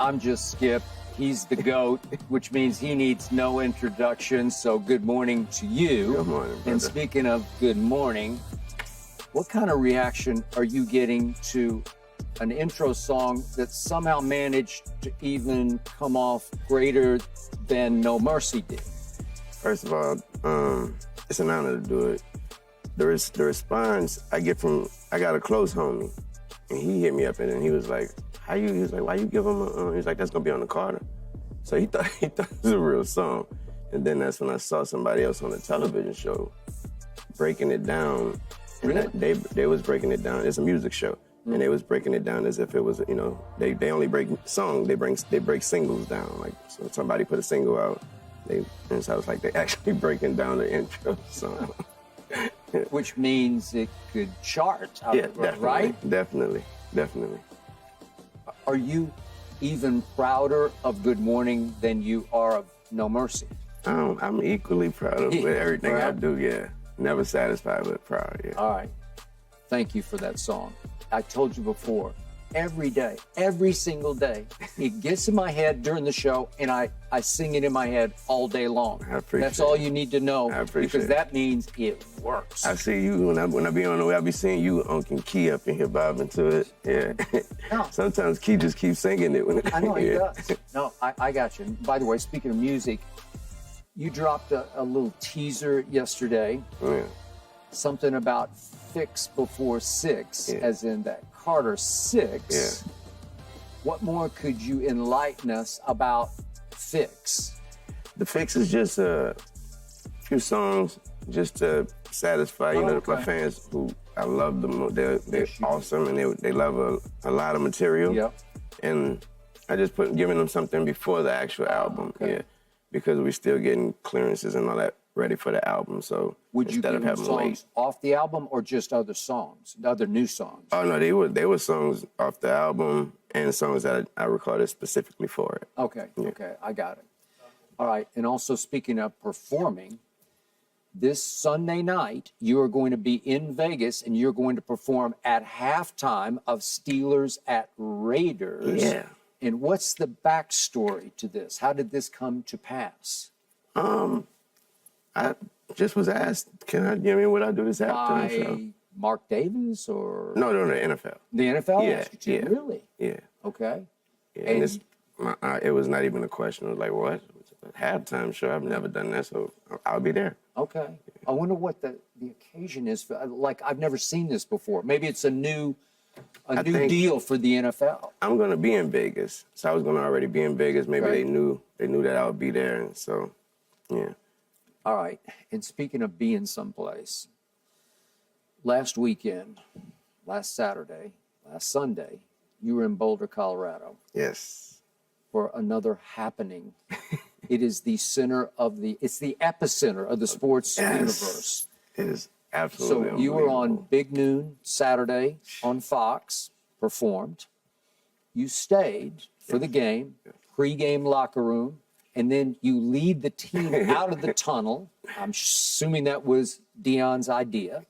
I'm just Skip. He's the GOAT, which means he needs no introduction. So good morning to you. Good morning, brother. And speaking of good morning, what kind of reaction are you getting to an intro song that somehow managed to even come off greater than No Mercy did? First of all, it's an honor to do it. The response I get I got a close homie, and he hit me up and he was like, he was like, why you give him he was like, that's gonna be on the Carter. So he thought it was a real song. And then that's when I saw somebody else on the television show breaking it down. And Really? they was breaking it down. It's a music show. And they was breaking it down as if it was, they only break songs, they break singles down. Like, so somebody put a single out, and so I was like, they actually breaking down the intro song. Which means it could chart, Yeah, definitely, right? Definitely. Are you even prouder of Good Morning than you are of No Mercy? I'm equally proud of everything I do, yeah. Never satisfied, but proud, yeah. All right. Thank you for that song. I told you before, every day, every single day, it gets in my head during the show, and I sing it in my head all day long. I appreciate That's all it. you need to know, I appreciate because it. that means it works. I see you when I be on the way. I be seeing you, Uncle Key, up in here bobbing to it. Yeah. No. Sometimes Key just keeps singing it when I know he yeah. does. No, I got you. By the way, speaking of music, you dropped a little teaser yesterday. Yeah. Something about fix before six, Yeah. as in that Carter 6. Yeah. What more could you enlighten us about Fix? The Fix is just a few songs just to satisfy, Okay. my fans who I love them. They're Yes, you do. awesome and they love a lot of material. Yep. And I just giving them something before the actual album. okay. Yeah. Because we're still getting clearances and all that ready for the album. So Would you instead give of them having to songs wait. off the album or just other songs, other new songs? Oh no, they were songs off the album and songs that I recorded specifically for it. Okay, okay, I got it. All right, and also speaking of performing, this Sunday night, you are going to be in Vegas and you're going to perform at halftime of Steelers at Raiders. Yeah. And what's the backstory to this? How did this come to pass? I just was asked, would I do this halftime show? By Mark Davis or No, the NFL. the NFL? Yeah, asked you to? yeah. Really? Yeah. Okay. Yeah, And- it was not even a question. It was like, what? It's a halftime show. I've never done that, so I'll be there. Okay. I wonder what the occasion is. Like, I've never seen this before. Maybe it's a new think- deal for the NFL. I'm gonna be in Vegas, so I was gonna already be in Vegas. Maybe Right. they knew that I would be there, and so yeah. All right. And speaking of being someplace, last weekend, last Saturday, last Sunday, you were in Boulder, Colorado Yes. for another happening. It is the it's the epicenter of the sports Yes. universe. It is absolutely So you were on unbelievable. Big Noon Saturday on Fox, performed. You stayed for the game, pre-game locker room, and then you lead the team out of the tunnel. I'm assuming that was Deion's idea.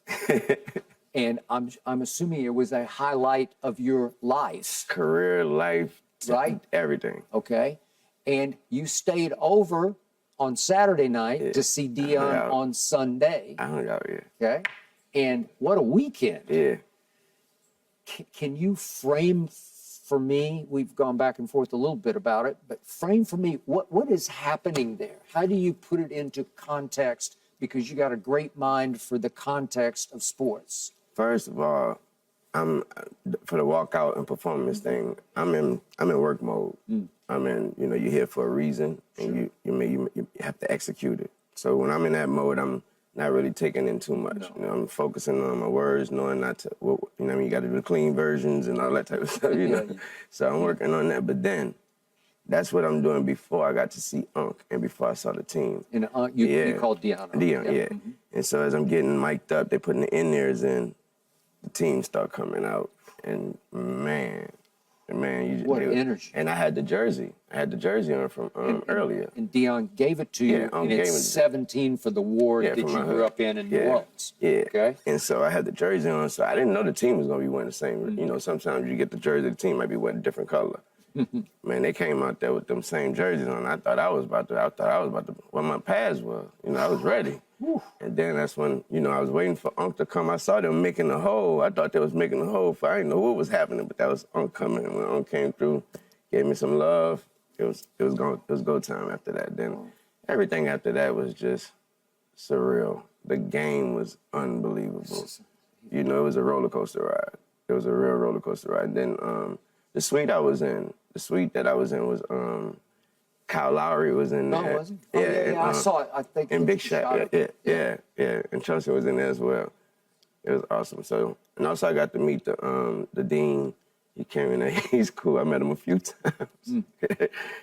And I'm assuming it was a highlight of your life, Career, life, right? everything. Okay. And you stayed over on Saturday night to see hung Deion out. on Sunday. I hung out here. Okay. And what a weekend. Yeah. Can you frame for me, we've gone back and forth a little bit about it, but frame for me, what is happening there? How do you put it into context? Because you got a great mind for the context of sports. First of all, I'm for the walkout and performance thing. I'm in work mode. I'm in. You're here for a reason, and you have to execute it. So when I'm in that mode, I'm not really taking in too much. No. I'm focusing on my words, knowing not to. You got to do the clean versions and all that type of stuff. Yeah. So I'm working on that. But then, that's what I'm doing before I got to see Unc and before I saw the team. And you called Deion. Deion, yeah. Mm-hmm. And so as I'm getting mic'd up, they're putting the in-ears in, the team start coming out. And man, What energy. And I had the jersey. on from earlier. And Deion gave it to you, Yeah, and gave it's it. 17 for the ward Yeah, that for you my grew hood. up in New Yeah. Orleans. Yeah. Okay. And so I had the jersey on, so I didn't know the team was going to be wearing the same. Mm-hmm. Sometimes you get the jersey, the team might be wearing a different color. Man, they came out there with them same jerseys on. I thought I was about to, well, my pads were, I was ready. And then that's when, I was waiting for Unc to come. I saw them making the hole. I thought they was making the hole. I didn't know what was happening, but that was Unc coming. And when Unc came through, gave me some love, it was go time after that. Then everything after that was just surreal. The game was unbelievable. It was a roller coaster ride. It was a real roller coaster ride. Then the suite that I was in was Kyle Lowry was in there. Oh, was he? Oh, yeah, I saw it. I think. And Big Shot, yeah. And Chelsea was in there as well. It was awesome. So, and also I got to meet the dean. He came in there. He's cool. I met him a few times.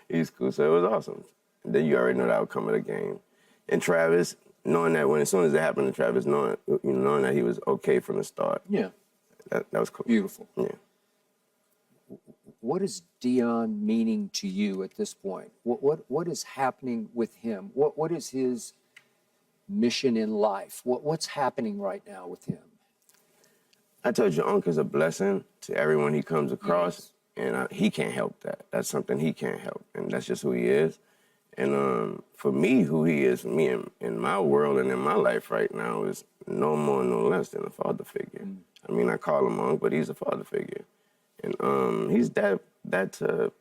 He's cool. So it was awesome. And then you already know the outcome of the game. And Travis, knowing that as soon as it happened to Travis, knowing that he was okay from the start. Yeah. That was cool. Beautiful. Yeah. What is Deion meaning to you at this point? What is happening with him? What is his mission in life? What's happening right now with him? I told you, Unc is a blessing to everyone he comes across, and he can't help that. That's something he can't help, and that's just who he is. And for me, who he is for me in my world and in my life right now is no more, no less than a father figure. I mean, I call him Unc, but he's a father figure. And he's that to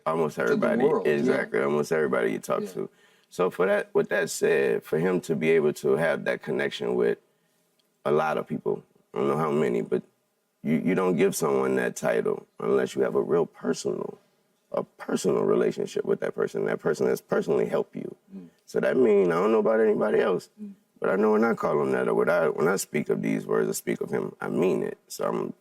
almost everybody. To the world, exactly, almost everybody you talk to. So with that said, for him to be able to have that connection with a lot of people, I don't know how many, but you don't give someone that title unless you have a personal relationship with that person has personally helped you. So that means, I don't know about anybody else, but I know when I call him that, or when I speak of these words, I speak of him, I mean it. So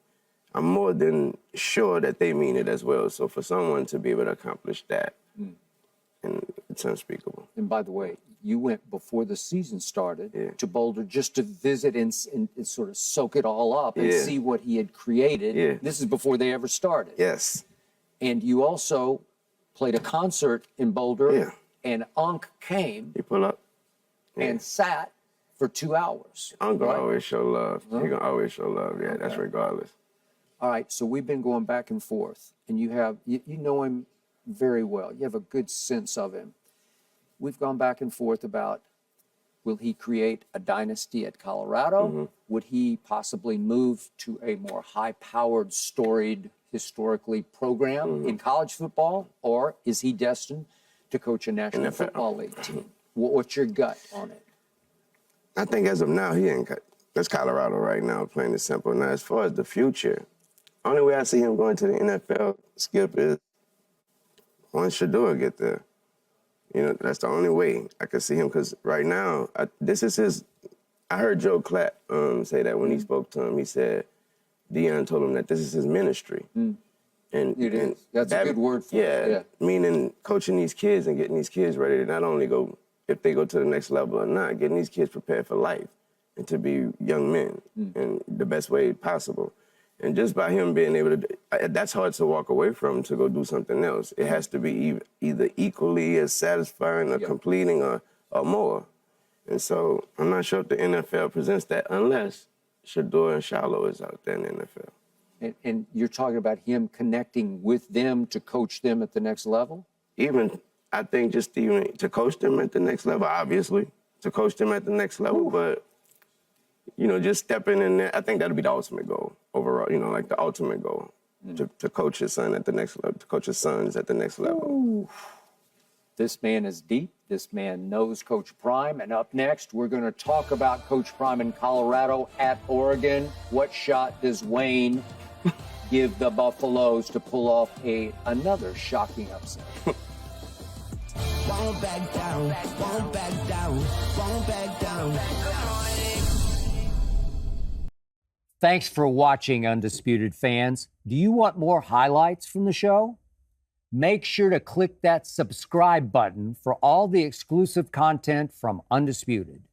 I'm more than sure that they mean it as well. So for someone to be able to accomplish that, and it's unspeakable. And by the way, you went before the season started to Boulder just to visit and sort of soak it all up and see what he had created. Yeah. This is before they ever started. Yes. And you also played a concert in Boulder, and Unc came. He pull up and sat for 2 hours. Unc gonna always show love. He gonna always show love. Yeah, that's regardless. All right, so we've been going back and forth, and you know him very well. You have a good sense of him. We've gone back and forth about, will he create a dynasty at Colorado? Would he possibly move to a more high-powered, storied, historically program in college football? Or is he destined to coach a National Football League team? What's your gut on it? I think as of now, he ain't got. That's Colorado right now, plain and simple. Now, as far as the future, only way I see him going to the NFL, Skip, is once Shador get there. That's the only way I could see him, because right now, this is his. I heard Joe Clapp say that when he spoke to him. He said Deion told him that this is his ministry. And it is. That's a good word for it. Yeah, meaning coaching these kids and getting these kids ready to not only go, if they go to the next level or not, getting these kids prepared for life and to be young men in the best way possible. And just by him being able to, that's hard to walk away from to go do something else. It has to be either equally as satisfying or completing or more. And so I'm not sure if the NFL presents that unless Shador and Shiloh is out there in the NFL. And you're talking about him connecting with them to coach them at the next level? I think just even to coach them at the next level, obviously, to coach them at the next level, but just stepping in there, I think that'll be the ultimate goal overall, like the ultimate goal, to coach his son at the next level, to coach his sons at the next level. Ooh. This man is deep. This man knows Coach Prime. And up next, we're going to talk about Coach Prime in Colorado at Oregon. What shot does Wayne give the Buffaloes to pull off another shocking upset? Won't back down, won't back down, won't back down. Thanks for watching, Undisputed fans. Do you want more highlights from the show? Make sure to click that subscribe button for all the exclusive content from Undisputed.